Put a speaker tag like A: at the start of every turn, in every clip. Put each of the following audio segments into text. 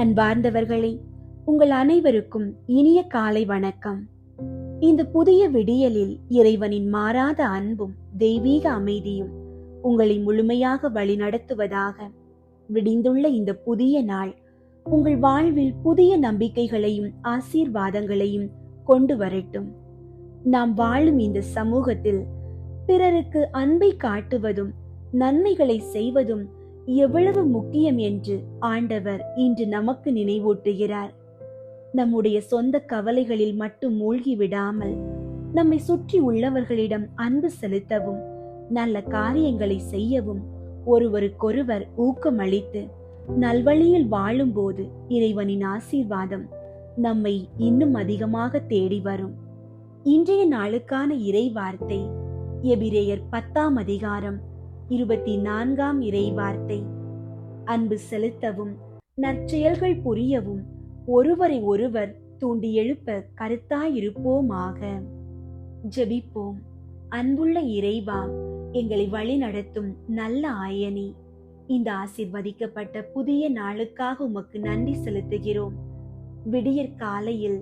A: அன்பார்ந்தவர்களே, உங்கள் அனைவருக்கும் இனிய காலை வணக்கம். இந்த புதிய விடியலில் இறைவனின் மாறாத அன்பும் தெய்வீக அமைதியும் உங்களை முழுமையாக வழிநடத்துவதாக. விடிந்துள்ள இந்த புதிய நாள் உங்கள் வாழ்வில் புதிய நம்பிக்கைகளையும் ஆசீர்வாதங்களையும் கொண்டு வரட்டும். நாம் வாழும் இந்த சமூகத்தில் பிறருக்கு அன்பை காட்டுவதும் நன்மைகளை செய்வதும் எவ்வளவு முக்கியம் என்று ஆண்டவர் இன்று நமக்கு நினைவூட்டுகிறார். நம்முடைய சொந்த கவலைகளில் மட்டும் மூழ்கி விடாமல் நம்மை சுற்றி உள்ளவர்களிடம் அன்பு செலுத்தவும் நல்ல காரியங்களை செய்யவும் ஒருவருக்கொருவர் ஊக்கமளித்து நல்வழியில் வாழும்போது இறைவனின் ஆசீர்வாதம் நம்மை இன்னும் அதிகமாக தேடி வரும். இன்றைய நாளுக்கான இறை வார்த்தை எபிரேயர் 10ஆம் அதிகாரம் 24ஆம் இறை வார்த்தை. அன்பு செலுத்தவும் நற்செயல்கள் புரியவும் ஒருவரை ஒருவர் தூண்டி எழுப்ப கருத்தாயிருப்போமாக. ஜெபிப்போம். அன்புள்ள இறைவா, எங்களை வழி நடத்தும் நல்ல ஆயனே, இந்த ஆசீர்வதிக்கப்பட்ட புதிய நாளுக்காக உமக்கு நன்றி செலுத்துகிறோம். விடியற் காலையில்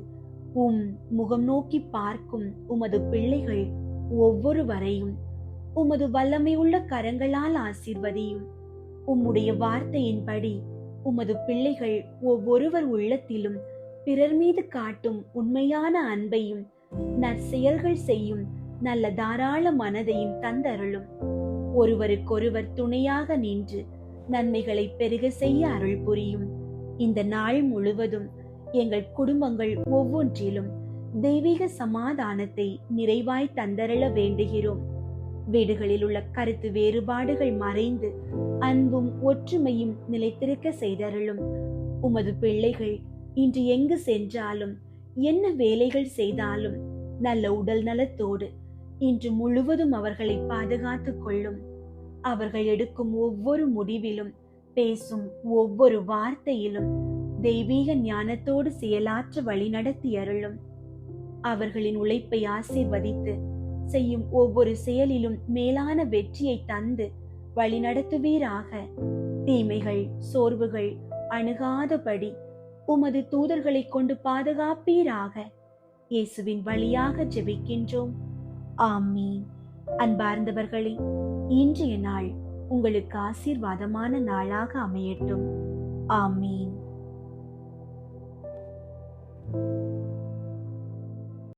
A: முகம் நோக்கி பார்க்கும் உமது பிள்ளைகள் ஒவ்வொருவரையும் உமது வல்லமை உள்ள கரங்களால் ஆசீர்வதியும். உம்முடைய வார்த்தையின்படி உமது பிள்ளைகள் ஒவ்வொருவர் உள்ளத்திலும் பிறர் மீது காட்டும் உண்மையான அன்பையும் நற்செயல்கள் செய்யும் நல்ல தாராள மனதையும் தந்தருளும். ஒருவருக்கொருவர் துணையாக நின்று நன்மைகளை பெருக செய்ய அருள் புரியும். இந்த நாள் முழுவதும் எங்கள் குடும்பங்கள் ஒவ்வொன்றிலும் தெய்வீக சமாதானத்தை நிறைவாய் தந்தருள வேண்டுகிறோம். வீடுகளில் உள்ள கருத்து வேறுபாடுகள் மறைந்து அன்பும் ஒற்றுமையும் நிலைத்திருக்க செய்தருளும். உமது பிள்ளைகள் இன்று எங்கு சென்றாலும் என்ன வேலைகள் செய்தாலும் நல்ல உடல் நலத்தோடு இன்று முழுவதும் அவர்களை பாதுகாத்துக் கொள்ளும். அவர்கள் எடுக்கும் ஒவ்வொரு முடிவிலும் பேசும் ஒவ்வொரு வார்த்தையிலும் தெய்வீக ஞானத்தோடு செயலாற்ற வழிநடத்தி அருளும். அவர்களின் உழைப்பை ஆசீர்வதித்து செய்யும் ஒவ்வொரு செயலிலும் மேலான வெற்றியை தந்து வழிநடத்துவீராக. தீமைகள் சோர்வுகள் அணுகாதபடி உமது தூதர்களை கொண்டு பாதுகாப்பீராக. இயேசுவின் வழியாக ஜெபிக்கின்றோம். ஆமீன். அன்பார்ந்தவர்களே, இன்றைய நாள் உங்களுக்கு ஆசீர்வாதமான நாளாக அமையட்டும். ஆமீன்.